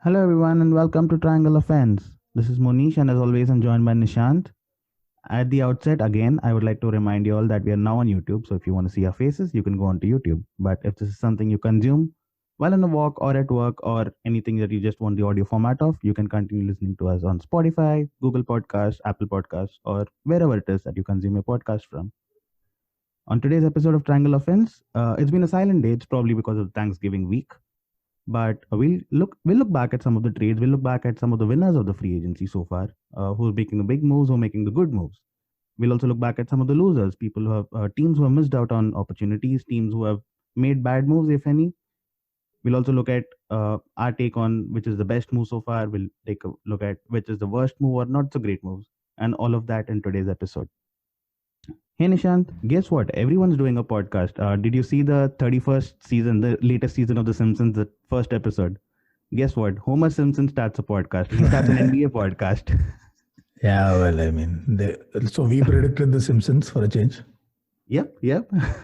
Hello, everyone, and welcome to Triangle of Fans. This is Monish, and as always, I'm joined by Nishant. At the outset, again, I would like to remind you all that we are now on YouTube. So if you want to see our faces, you can go onto YouTube. But if this is something you consume while on a walk or at work or anything that you just want the audio format of, you can continue listening to us on Spotify, Google Podcasts, Apple Podcasts, or wherever it is that you consume your podcast from. On today's episode of Triangle of Fans, it's been a silent day. It's probably because of Thanksgiving week, but we'll look back at some of the trades. We'll look back at some of the winners of the free agency so far, who's making the big moves, who are making the good moves. We'll also look back at some of the losers, people who have teams who have missed out on opportunities, teams who have made bad moves, if any. We'll also look at our take on which is the best move so far. We'll take a look at which is the worst move or not so great moves, and all of that in today's episode. Hey Nishant, guess what? Everyone's doing a podcast. Did you see the 31st season, the latest season of The Simpsons, the first episode? Guess what? Homer Simpson starts a podcast. He starts an NBA podcast. Yeah, well, I mean, so we predicted The Simpsons for a change. Yep.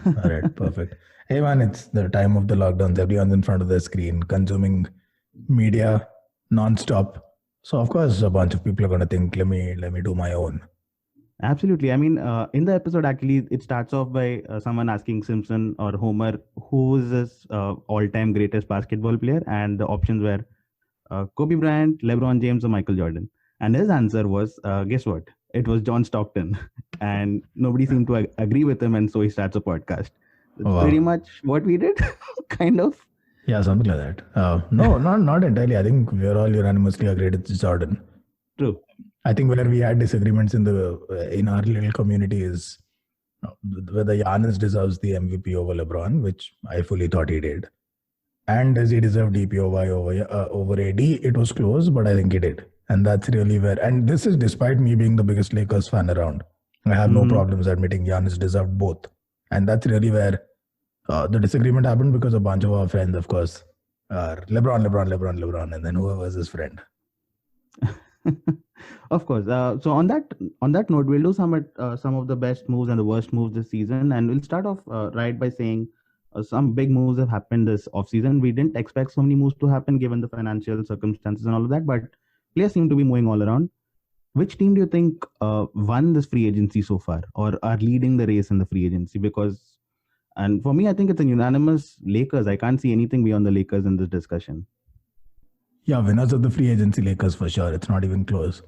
All right, perfect. Hey, man, it's the time of the lockdowns. Everyone's in front of the screen, consuming media non-stop. So, of course, a bunch of people are going to think, let me do my own. Absolutely. I mean, in the episode, actually, it starts off by someone asking Simpson or Homer, who is his all-time greatest basketball player? And the options were Kobe Bryant, LeBron James, or Michael Jordan. And his answer was, guess what? It was John Stockton. And nobody seemed to agree with him. And so he starts a podcast. That's Oh, pretty wow. much what we did, kind of. Yeah, something like that. No, not entirely. I think we're all unanimously agreed it's Jordan. True. I think where we had disagreements in our little community is whether Giannis deserves the MVP over LeBron, which I fully thought he did. And does he deserve DPOY over AD? It was close, but I think he did. And that's really where, and this is despite me being the biggest Lakers fan around. I have no Hmm. problems admitting Giannis deserved both. And that's really where the disagreement happened because a bunch of our friends, of course, are LeBron, and then whoever's his friend. Of course. So on that note, we'll do some of the best moves and the worst moves this season, and we'll start off right by saying some big moves have happened this off season. We didn't expect so many moves to happen given the financial circumstances and all of that, but players seem to be moving all around. Which team do you think won this free agency so far, or are leading the race in the free agency? Because, and for me, I think it's a unanimous Lakers. I can't see anything beyond the Lakers in this discussion. Yeah, winners of the free agency Lakers for sure. It's not even close.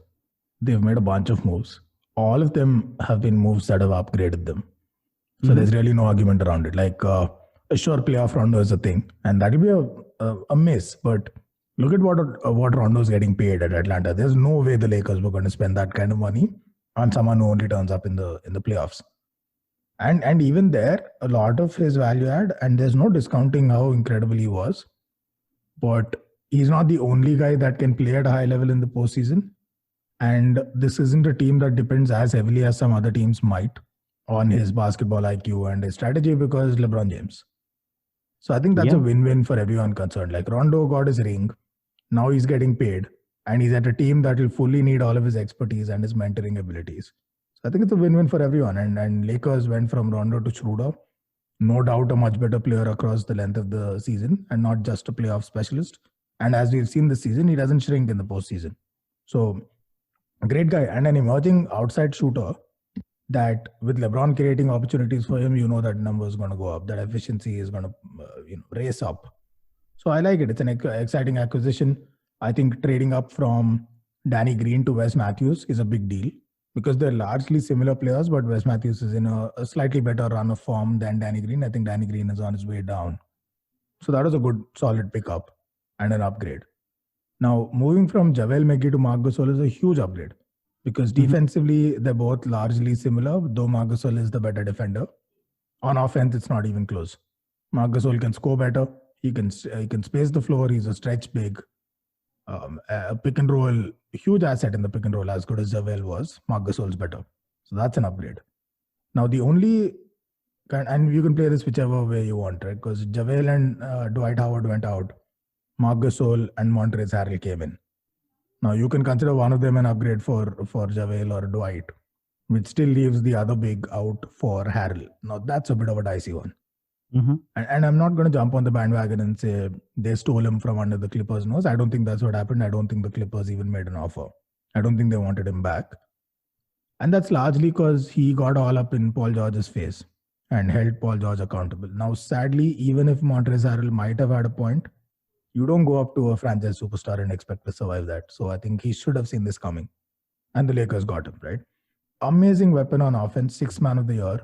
They've made a bunch of moves. All of them have been moves that have upgraded them. So Hmm. there's really no argument around it. Like a sure playoff Rondo is a thing, and that'll be a miss. But look at what Rondo's getting paid at Atlanta. There's no way the Lakers were going to spend that kind of money on someone who only turns up in the playoffs. And even there, a lot of his value add, and there's no discounting how incredible he was. But he's not the only guy that can play at a high level in the postseason. And this isn't a team that depends as heavily as some other teams might on his basketball IQ and his strategy because LeBron James. So I think that's a Yeah. win-win for everyone concerned. Like Rondo got his ring, now he's getting paid, and he's at a team that will fully need all of his expertise and his mentoring abilities. So I think it's a win-win for everyone. And Lakers went from Rondo to Schroeder, no doubt a much better player across the length of the season and not just a playoff specialist. And as we've seen this season, he doesn't shrink in the postseason. So a great guy and an emerging outside shooter that with LeBron creating opportunities for him, you know that number is going to go up, that efficiency is going to race up. So I like it. It's an exciting acquisition. I think trading up from Danny Green to Wes Matthews is a big deal because they're largely similar players, but Wes Matthews is in a slightly better run of form than Danny Green. I think Danny Green is on his way down. So that was a good, solid pickup and an upgrade. Now, moving from Javel McGee to Marc Gasol is a huge upgrade because Hmm. defensively, they're both largely similar, though Marc Gasol is the better defender. On offense, it's not even close. Marc Gasol can score better. He can space the floor. He's a stretch big. A pick and roll, huge asset in the pick and roll, as good as Javel was. Marc Gasol's better. So that's an upgrade. Now, the only and you can play this whichever way you want, right? Because Javel and Dwight Howard went out. Marc Gasol and Montrezl Harrell came in. Now you can consider one of them an upgrade for Javel or Dwight, which still leaves the other big out for Harrell. Now that's a bit of a dicey one. And I'm not going to jump on the bandwagon and say they stole him from under the Clippers' nose. I don't think that's what happened. I don't think the Clippers even made an offer. I don't think they wanted him back. And that's largely because he got all up in Paul George's face and held Paul George accountable. Now, sadly, even if Montrezl Harrell might have had a point, you don't go up to a franchise superstar and expect to survive that. So I think he should have seen this coming. And the Lakers got him, right? Amazing weapon on offense, sixth man of the year.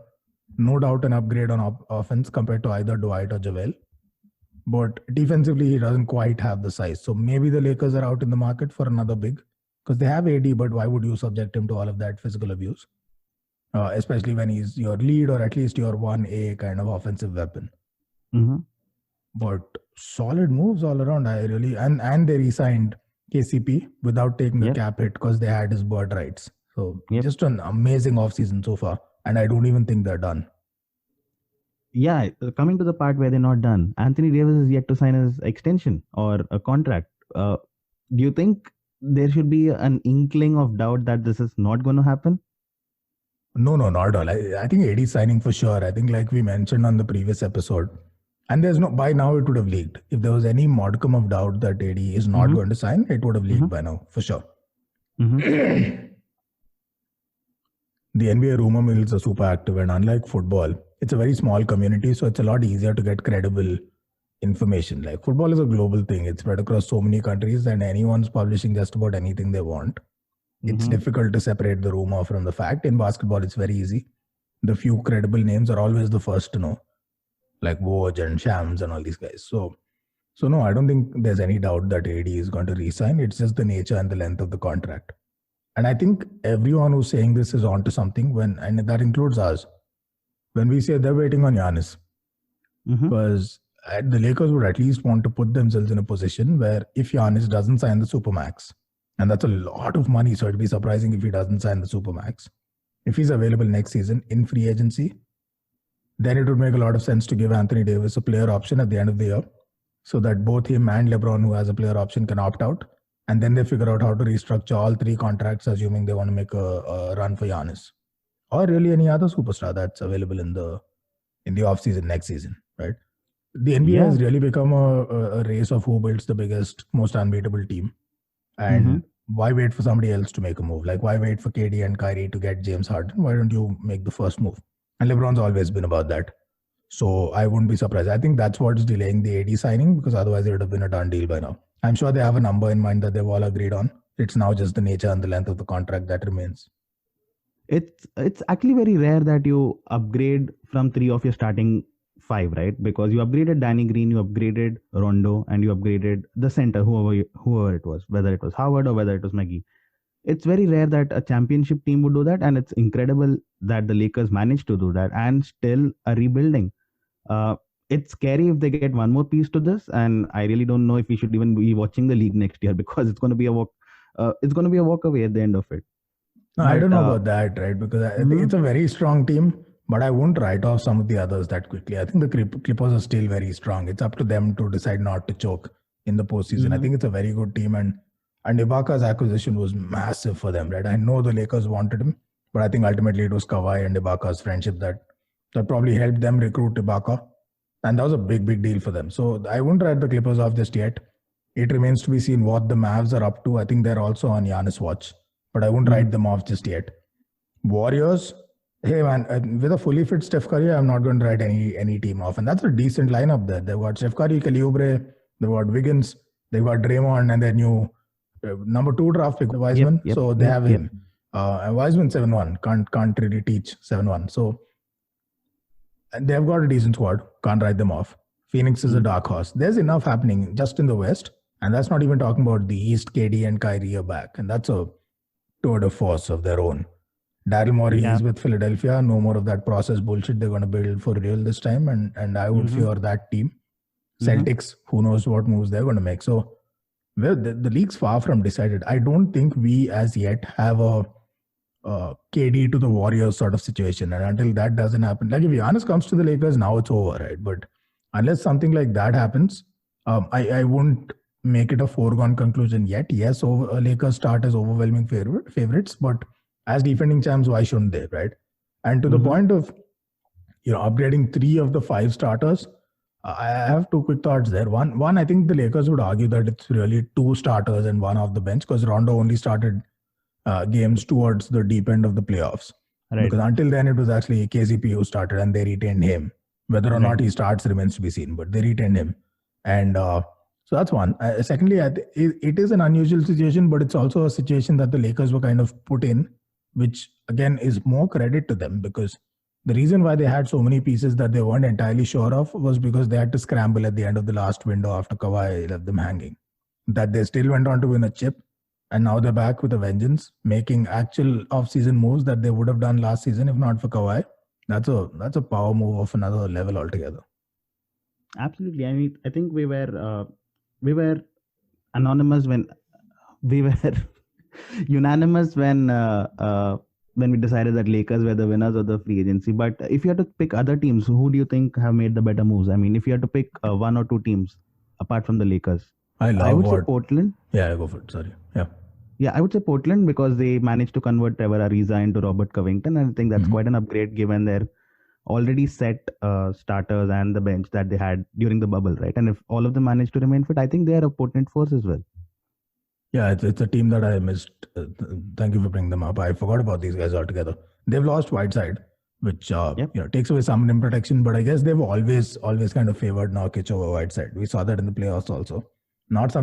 No doubt an upgrade on offense compared to either Dwight or JaVale. But defensively, he doesn't quite have the size. So maybe the Lakers are out in the market for another big, because they have AD, but why would you subject him to all of that physical abuse? Especially when he's your lead or at least your 1A kind of offensive weapon. But solid moves all around. And they re-signed KCP without taking the cap hit because they had his bird rights. So just an amazing offseason so far. And I don't even think they're done. Yeah, coming to the part where they're not done, Anthony Davis is yet to sign his extension or a contract. Do you think there should be an inkling of doubt that this is not going to happen? No, not at all. I think AD signing for sure. I think like we mentioned on the previous episode, and there's no, by now it would have leaked. If there was any modicum of doubt that AD is not going to sign, it would have leaked by now, for sure. The NBA rumor mills are super active, and unlike football, it's a very small community, so it's a lot easier to get credible information. Like football is a global thing. It's spread across so many countries and anyone's publishing just about anything they want. It's difficult to separate the rumor from the fact. In basketball, it's very easy. The few credible names are always the first to know, like Woj and Shams and all these guys. So no, I don't think there's any doubt that AD is going to resign. It's just the nature and the length of the contract. And I think everyone who's saying this is onto something, and that includes us, when we say they're waiting on Giannis. Because the Lakers would at least want to put themselves in a position where if Giannis doesn't sign the Supermax, and that's a lot of money, so it'd be surprising if he doesn't sign the Supermax. If he's available next season in free agency, then it would make a lot of sense to give Anthony Davis a player option at the end of the year so that both him and LeBron, who has a player option, can opt out. And then they figure out how to restructure all three contracts, assuming they want to make a run for Giannis. Or really any other superstar that's available in the offseason next season, right? The NBA has really become a race of who builds the biggest, most unbeatable team. And why wait for somebody else to make a move? Like, why wait for KD and Kyrie to get James Harden? Why don't you make the first move? And LeBron's always been about that. So I wouldn't be surprised. I think that's what's delaying the AD signing, because otherwise it would have been a done deal by now. I'm sure they have a number in mind that they've all agreed on. It's now just the nature and the length of the contract that remains. It's actually very rare that you upgrade from 3 of your starting 5, right? Because you upgraded Danny Green, you upgraded Rondo, and you upgraded the center, whoever it was, whether it was Howard or whether it was McGee. It's very rare that a championship team would do that, and it's incredible that the Lakers managed to do that and still are rebuilding. It's scary if they get one more piece to this, and I really don't know if we should even be watching the league next year, because it's going to be a walk away at the end of it. No, I don't know about that, right? Because I think it's a very strong team, but I won't write off some of the others that quickly. I think the Clippers are still very strong. It's up to them to decide not to choke in the postseason. I think it's a very good team, and Ibaka's acquisition was massive for them, right? I know the Lakers wanted him, but I think ultimately it was Kawhi and Ibaka's friendship that probably helped them recruit Ibaka. And that was a big, big deal for them. So I wouldn't write the Clippers off just yet. It remains to be seen what the Mavs are up to. I think they're also on Giannis' watch, but I wouldn't write them off just yet. Warriors, hey man, with a fully fit Steph Curry, I'm not going to write any team off. And that's a decent lineup there. They've got Steph Curry, Kelly Oubre, they've got Wiggins, they've got Draymond, and their new number 2 draft pick, Wiseman. So they have him. And Wiseman 7-1. Can't really teach 7-1. So and they've got a decent squad. Can't write them off. Phoenix is a dark horse. There's enough happening just in the West. And that's not even talking about the East. KD and Kyrie are back. And that's a tour de force of their own. Daryl Morey is with Philadelphia. No more of that process bullshit they're going to build for real this time. And I would fear that team. Celtics, who knows what moves they're going to make. So well, the league's far from decided. I don't think we as yet have a KD to the Warriors sort of situation. And until that doesn't happen, like if Giannis comes to the Lakers, now it's over, right? But unless something like that happens, I won't make it a foregone conclusion yet. Yes, Lakers start as overwhelming favorites, but as defending champs, why shouldn't they, right? And to the point of upgrading 3 of the 5 starters. I have 2 quick thoughts there. One, I think the Lakers would argue that it's really 2 starters and 1 off the bench because Rondo only started games towards the deep end of the playoffs. Right. Because until then, it was actually KCP who started and they retained him. Whether or not he starts remains to be seen, but they retained him. And so that's one. Secondly, it is an unusual situation, but it's also a situation that the Lakers were kind of put in, which again is more credit to them because the reason why they had so many pieces that they weren't entirely sure of was because they had to scramble at the end of the last window after Kawhi left them hanging. That they still went on to win a chip, and now they're back with a vengeance, making actual off-season moves that they would have done last season if not for Kawhi. That's a power move of another level altogether. Absolutely. I mean, I think we were anonymous when we were unanimous when we decided that Lakers were the winners of the free agency. But if you had to pick other teams, who do you think have made the better moves? I mean, if you had to pick 1 or 2 teams apart from the Lakers, I would say Portland. Yeah, go for it. Sorry. Yeah, I would say Portland because they managed to convert Trevor Ariza into Robert Covington, and I think that's quite an upgrade given their already set starters and the bench that they had during the bubble, right? And if all of them manage to remain fit, I think they are a potent force as well. Yeah, it's a team that I missed. Thank you for bringing them up. I forgot about these guys altogether. They've lost Whiteside, which takes away some rim protection, but I guess they've always kind of favored Nurkic over Whiteside. We saw that in the playoffs also. Not a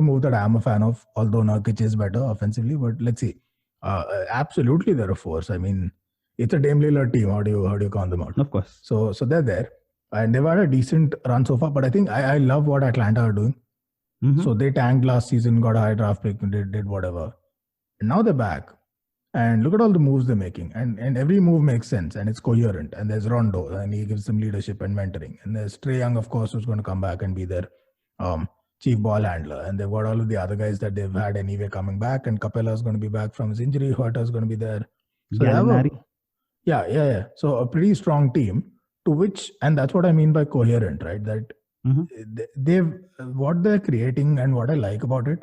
move that I'm a fan of, although Nurkic is better offensively, but let's see. Absolutely, they're a force. I mean, it's a Dame Lillard team. How do you count them out? Of course. So they're there, and they've had a decent run so far. But I think I love what Atlanta are doing. So they tanked last season, got a high draft pick, and did whatever. And now they're back. And look at all the moves they're making. And every move makes sense and it's coherent. And there's Rondo and he gives them leadership and mentoring. And there's Trae Young, of course, who's going to come back and be their chief ball handler. And they've got all of the other guys that they've had anyway coming back. And Capella's going to be back from his injury. Huerta's going to be there. So yeah. So a pretty strong team to which, and that's what I mean by coherent, right? That what they're creating and what I like about it,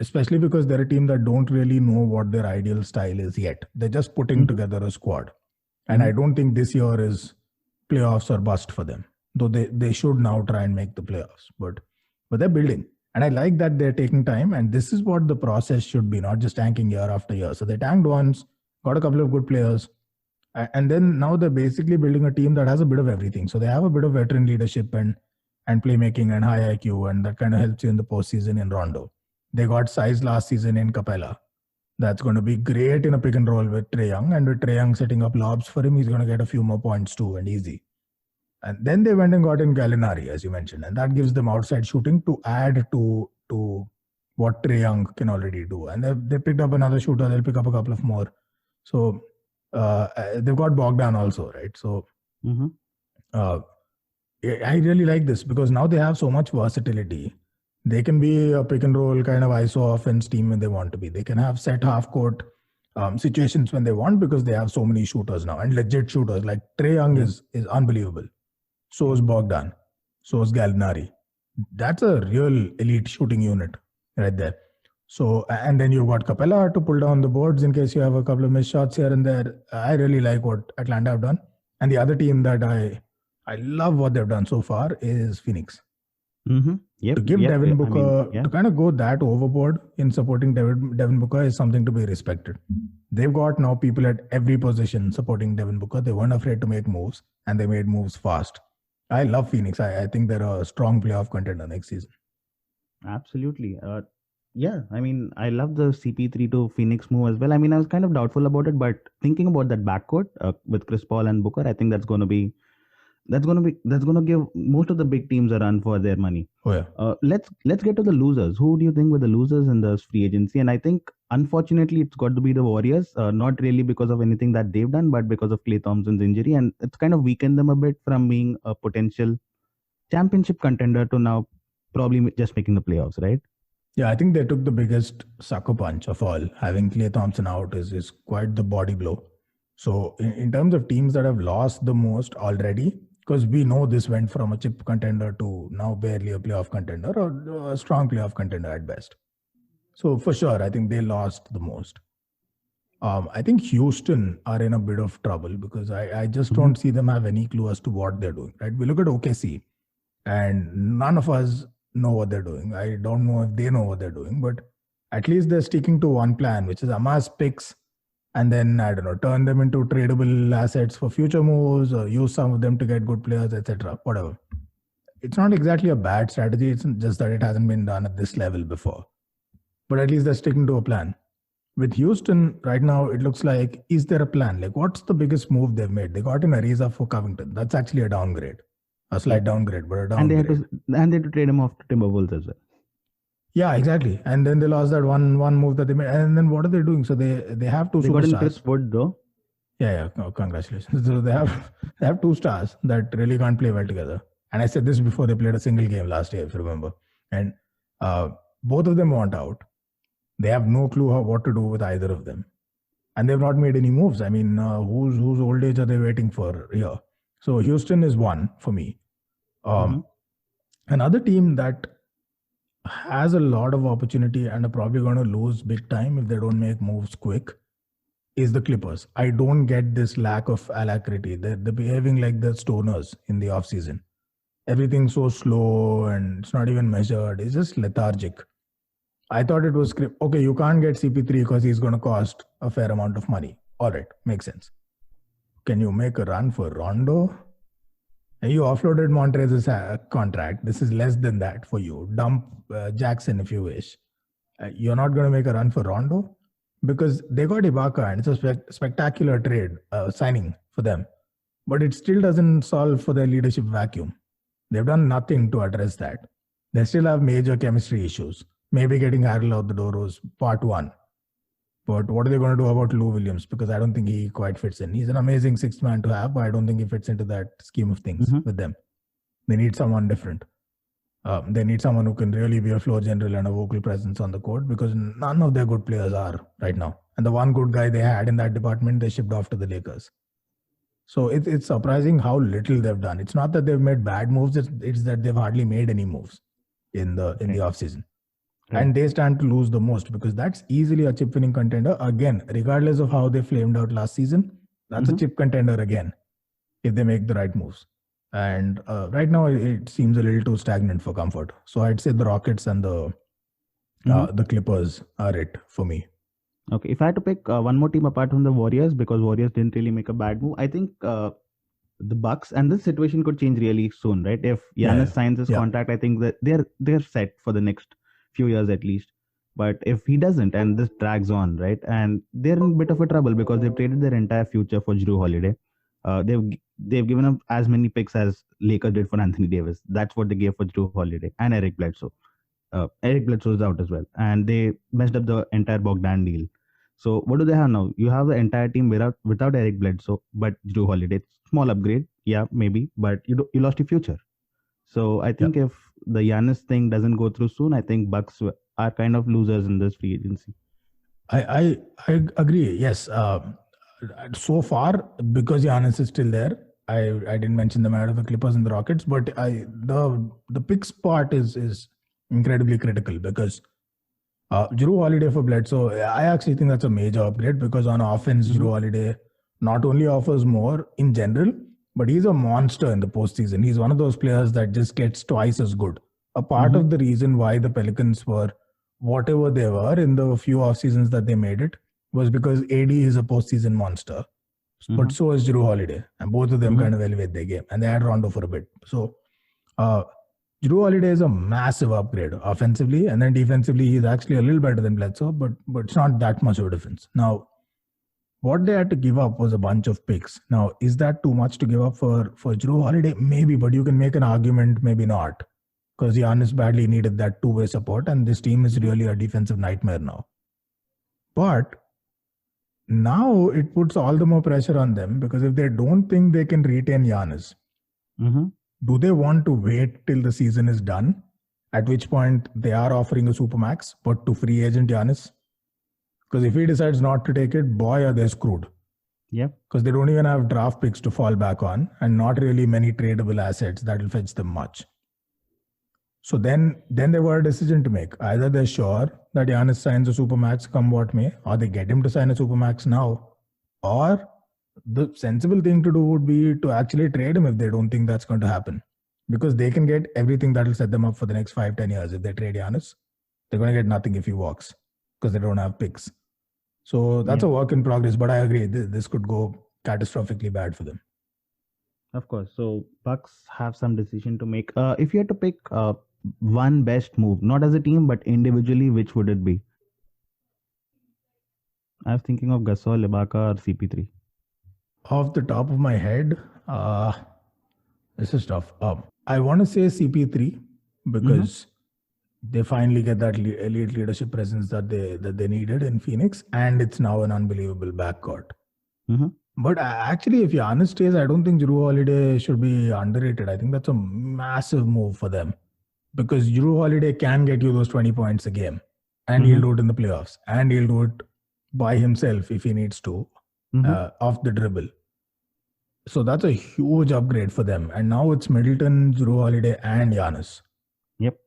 especially because they're a team that don't really know what their ideal style is yet. They're just putting together a squad. And I don't think this year is playoffs or bust for them, though they should now try and make the playoffs. But they're building. And I like that they're taking time. And this is what the process should be, not just tanking year after year. So they tanked once, got a couple of good players. And then now they're basically building a team that has a bit of everything. So they have a bit of veteran leadership and playmaking and high IQ, and that kind of helps you in the postseason in Rondo. They got size last season in Capella. That's going to be great in a pick and roll with Trae Young. And with Trae Young setting up lobs for him, he's going to get a few more points too, and easy. And then they went and got in Gallinari, as you mentioned. And that gives them outside shooting to add to what Trae Young can already do. And they picked up another shooter. They'll pick up a couple of more. So they've got Bogdan also, right? So I really like this because now they have so much versatility. They can be a pick and roll kind of ISO offense team when they want to be. They can have set half court situations when they want because they have so many shooters now and legit shooters. Like Trae Young is unbelievable. So is Bogdan. So is Gallinari. That's a real elite shooting unit right there. So, and then you've got Capella to pull down the boards in case you have a couple of missed shots here and there. I really like what Atlanta have done. And the other team that I love what they've done so far is Phoenix. To give Devin Booker, to kind of go that overboard in supporting Devin Booker is something to be respected. They've got now people at every position supporting Devin Booker. They weren't afraid to make moves and they made moves fast. I love Phoenix. I think they're a strong playoff contender next season. Absolutely. Yeah, I mean, I love the CP3 to Phoenix move as well. I mean, I was kind of doubtful about it, but thinking about that backcourt with Chris Paul and Booker, I think that's going to give most of the big teams a run for their money. Oh yeah. Let's get to the losers. Who do you think were the losers in the free agency? And I think unfortunately it's got to be the Warriors. Not really because of anything that they've done, but because of Klay Thompson's injury, and it's kind of weakened them a bit from being a potential championship contender to now probably just making the playoffs, right? Yeah, I think they took the biggest sucker punch of all. Having Klay Thompson out is quite the body blow. So in terms of teams that have lost the most already, because we know this went from a chip contender to now barely a playoff contender or a strong playoff contender at best. So for sure, I think they lost the most. I think Houston are in a bit of trouble because I just Mm-hmm. don't see them have any clue as to what they're doing. Right? We look at OKC, and none of us know what they're doing. I don't know if they know what they're doing, but at least they're sticking to one plan, which is amass picks, and then I don't know, turn them into tradable assets for future moves, or use some of them to get good players, etc. Whatever. It's not exactly a bad strategy. It's just that it hasn't been done at this level before. But at least they're sticking to a plan. With Houston right now, it looks like, is there a plan? Like, what's the biggest move they've made? They got in Ariza for Covington. That's actually a downgrade, a Yeah. slight downgrade, but a And they had downgrade. to trade him off to Timberwolves as well. Yeah, exactly. And then they lost that one move that they made. And then what are they doing? So they have two They got in superstars. Chris Wood though. Yeah. Oh, congratulations. So they have two stars that really can't play well together. And I said this before they played a single game last year, if you remember. And both of them want out. They have no clue what to do with either of them, and they've not made any moves. I mean, whose old age are they waiting for here? So Houston is one for me. Mhm. Another team that has a lot of opportunity and are probably going to lose big time if they don't make moves quick is the Clippers. I don't get this lack of alacrity. They're behaving like the stoners in the offseason. Everything's so slow and it's not even measured. It's just lethargic. I thought it was okay. You can't get CP3 because he's going to cost a fair amount of money. All right, makes sense. Can you make a run for Rondo? And you offloaded Montrez's contract. This is less than that for you. Dump Jackson if you wish. You're not going to make a run for Rondo because they got Ibaka and it's a spectacular trade signing for them. But it still doesn't solve for their leadership vacuum. They've done nothing to address that. They still have major chemistry issues. Maybe getting Harrell out the door was part one. But what are they going to do about Lou Williams? Because I don't think he quite fits in. He's an amazing sixth man to have, but I don't think he fits into that scheme of things with them. They need someone different. They need someone who can really be a floor general and a vocal presence on the court because none of their good players are right now. And the one good guy they had in that department, they shipped off to the Lakers. So it's surprising how little they've done. It's not that they've made bad moves, it's that they've hardly made any moves in the offseason. Right. And they stand to lose the most because that's easily a chip winning contender. Again, regardless of how they flamed out last season, that's a chip contender again if they make the right moves. And right now it seems a little too stagnant for comfort. So I'd say the Rockets and the Clippers are it for me. Okay, if I had to pick one more team apart from the Warriors, because Warriors didn't really make a bad move, I think the Bucks, and this situation could change really soon, right? If Giannis signs his contract, I think that they're set for the next few years at least. But if he doesn't, and this drags on, right, and they're in a bit of a trouble because they've traded their entire future for Jrue Holiday. They've given up as many picks as Lakers did for Anthony Davis. That's what they gave for Jrue Holiday and Eric Bledsoe. Eric Bledsoe is out as well, and they messed up the entire Bogdan deal. So what do they have now? You have the entire team without Eric Bledsoe, but Jrue Holiday. Small upgrade, yeah, maybe, but you lost your future. So I think if the Giannis thing doesn't go through soon, I think Bucks are kind of losers in this free agency. I agree. Yes. So far, because Giannis is still there, I didn't mention them out of the Clippers and the Rockets, but the picks part is incredibly critical because Jrue Holiday for Bledsoe, I actually think that's a major upgrade because on offense, Jrue Holiday not only offers more in general, but he's a monster in the postseason. He's one of those players that just gets twice as good. A part of the reason why the Pelicans were whatever they were in the few off seasons that they made it was because AD is a postseason monster, but so is Jrue Holiday, and both of them kind of elevate their game. And they had Rondo for a bit. So Jrue Holiday is a massive upgrade offensively, and then defensively he's actually a little better than Bledsoe, but it's not that much of a difference. Now, what they had to give up was a bunch of picks. Now, is that too much to give up for Jrue Holiday? Maybe, but you can make an argument, maybe not, because Giannis badly needed that two-way support, and this team is really a defensive nightmare now. But now it puts all the more pressure on them because if they don't think they can retain Giannis, do they want to wait till the season is done? At which point they are offering a supermax, but to free agent Giannis? Because if he decides not to take it, boy, are they screwed. Yeah. Because they don't even have draft picks to fall back on and not really many tradable assets that will fetch them much. So then they've got a decision to make. Either they're sure that Giannis signs a supermax come what may, or they get him to sign a supermax now, or the sensible thing to do would be to actually trade him if they don't think that's going to happen, because they can get everything that will set them up for the next 5-10 years. If they trade Giannis, they're going to get nothing if he walks because they don't have picks. So that's a work in progress. But I agree, this could go catastrophically bad for them. Of course. So Bucks have some decision to make. If you had to pick one best move, not as a team but individually, which would it be? I was thinking of Gasol, Ibaka, or CP3. Off the top of my head, this is tough. I want to say CP3 because they finally get that elite leadership presence that they needed in Phoenix, and it's now an unbelievable backcourt. But actually, if Giannis stays, I don't think Jrue Holiday should be underrated. I think that's a massive move for them, because Jrue Holiday can get you those 20 points a game, and he'll do it in the playoffs, and he'll do it by himself if he needs to, off the dribble. So that's a huge upgrade for them. And now it's Middleton, Jrue Holiday, and Giannis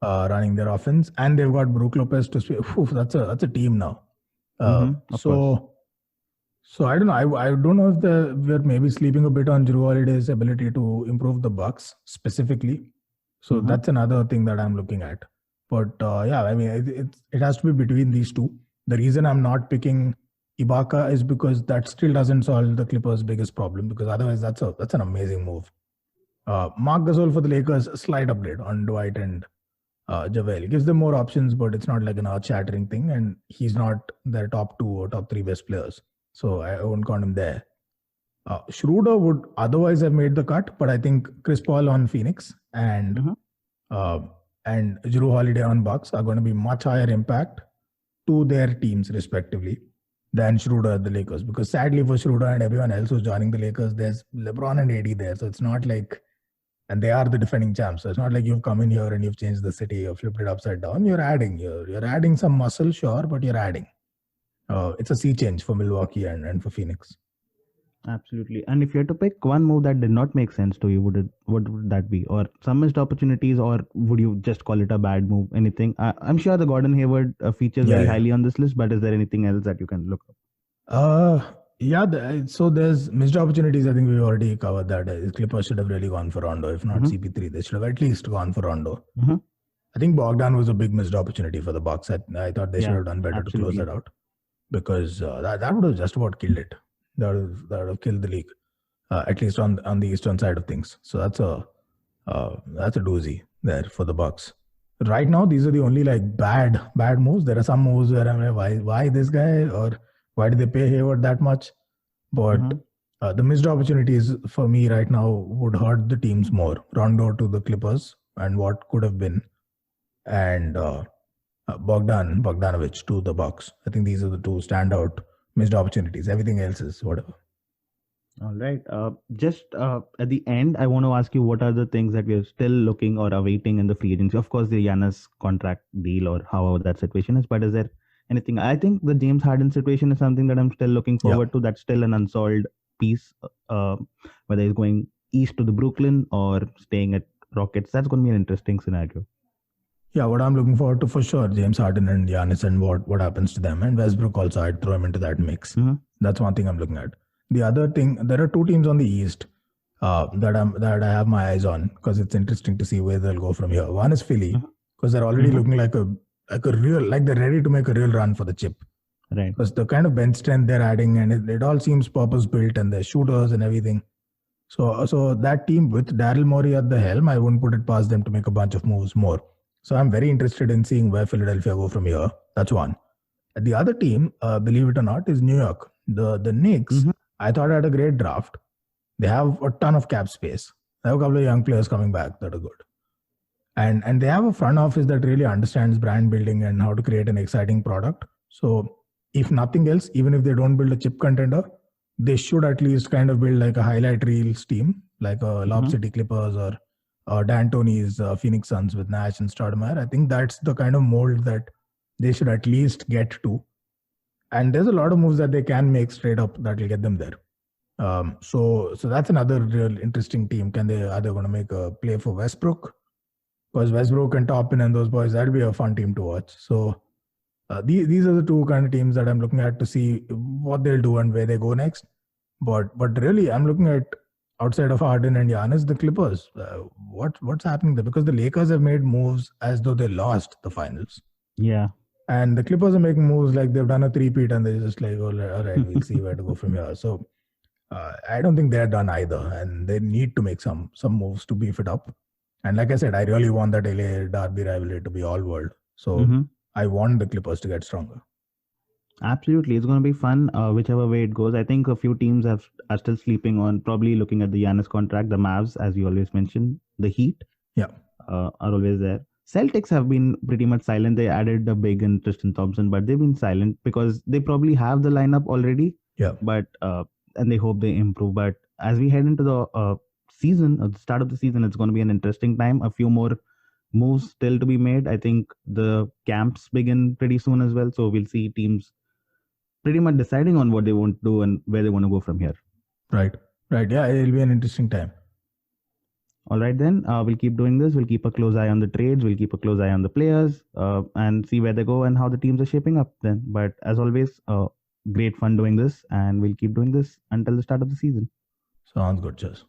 running their offense, and they've got Brook Lopez to speak. That's a team now. So I don't know. I don't know if we're maybe sleeping a bit on Jrue Holiday's ability to improve the Bucks specifically. So that's another thing that I'm looking at. But yeah, I mean, it has to be between these two. The reason I'm not picking Ibaka is because that still doesn't solve the Clippers' biggest problem, because otherwise that's an amazing move. Marc Gasol for the Lakers, a slight upgrade on Dwight and JaVale. It gives them more options, but it's not like an earth-shattering thing, and he's not their top 2 or top 3 best players. So I won't count him there. Schroeder would otherwise have made the cut, but I think Chris Paul on Phoenix and Jrue Holiday on Bucks are going to be much higher impact to their teams respectively than Schroeder at the Lakers. Because sadly for Schroeder and everyone else who's joining the Lakers, there's LeBron and AD there. So it's not like, and they are the defending champs. So it's not like you've come in here and you've changed the city or flipped it upside down. You're adding some muscle, sure, but you're adding. It's a sea change for Milwaukee and for Phoenix. Absolutely. And if you had to pick one move that did not make sense to you, what would that be? Or some missed opportunities, or would you just call it a bad move? Anything? I'm sure the Gordon Hayward features very highly on this list, but is there anything else that you can look up? So there's missed opportunities. I think we already covered that. Clippers should have really gone for Rondo. If not CP3, they should have at least gone for Rondo. I think Bogdan was a big missed opportunity for the Bucks. I thought they should have done better to close that out, because that would have just about killed it. That would have killed the league, at least on the eastern side of things. So that's a doozy there for the Bucks. Right now, these are the only like bad moves. There are some moves where I'm like, why this guy, or why did they pay Hayward that much? But the missed opportunities for me right now would hurt the teams more. Rondo to the Clippers and what could have been, and Bogdanovich to the Bucks. I think these are the two standout missed opportunities. Everything else is whatever. All right. Just at the end, I want to ask you, what are the things that we are still looking or awaiting in the free agency? Of course, the Giannis contract deal or however that situation is, but is there anything? I think the James Harden situation is something that I'm still looking forward to. That's still an unsolved piece, whether he's going east to the Brooklyn or staying at Rockets. That's going to be an interesting scenario. Yeah, what I'm looking forward to for sure, James Harden and Giannis, and what happens to them. And Westbrook also, I'd throw him into that mix. That's one thing I'm looking at. The other thing, there are two teams on the East that I have my eyes on, because it's interesting to see where they'll go from here. One is Philly, because they're already looking like a real, like they're ready to make a real run for the chip. Right. Because the kind of bench strength they're adding, and it all seems purpose built, and their shooters and everything. So that team with Daryl Morey at the helm, I wouldn't put it past them to make a bunch of moves more. So I'm very interested in seeing where Philadelphia go from here. That's one. The other team, believe it or not, is New York. The Knicks, I thought had a great draft. They have a ton of cap space. They have a couple of young players coming back that are good. And they have a front office that really understands brand building and how to create an exciting product. So if nothing else, even if they don't build a chip contender, they should at least kind of build like a highlight reels team, like a Lob City Clippers or D'Antoni's Phoenix Suns with Nash and Stoudemire. I think that's the kind of mold that they should at least get to. And there's a lot of moves that they can make straight up that will get them there. So that's another real interesting team. Are they going to make a play for Westbrook? because Westbrook and Toppin and those boys, that'll be a fun team to watch. So these are the two kind of teams that I'm looking at to see what they'll do and where they go next. But really, I'm looking at outside of Harden and Giannis, the Clippers. What's happening there? Because the Lakers have made moves as though they lost the finals. Yeah. And the Clippers are making moves like they've done a three-peat and they're just like, all right, we'll see where to go from here. So I don't think they're done either. And they need to make some moves to beef it up. And like I said, I really want that LA Derby rivalry to be all world. So I want the Clippers to get stronger. Absolutely. It's going to be fun, whichever way it goes. I think a few teams are still sleeping on probably looking at the Giannis contract. The Mavs, as you always mentioned, the Heat are always there. Celtics have been pretty much silent. They added a big and Tristan Thompson, but they've been silent because they probably have the lineup already. Yeah. But and they hope they improve. But as we head into the season, at the start of the season, it's going to be an interesting time. A few more moves still to be made. I think the camps begin pretty soon as well. So we'll see teams pretty much deciding on what they want to do and where they want to go from here. Right. Yeah, it'll be an interesting time. All right, then we'll keep doing this. We'll keep a close eye on the trades. We'll keep a close eye on the players and see where they go and how the teams are shaping up then. But as always, great fun doing this, and we'll keep doing this until the start of the season. Sounds good, Chess.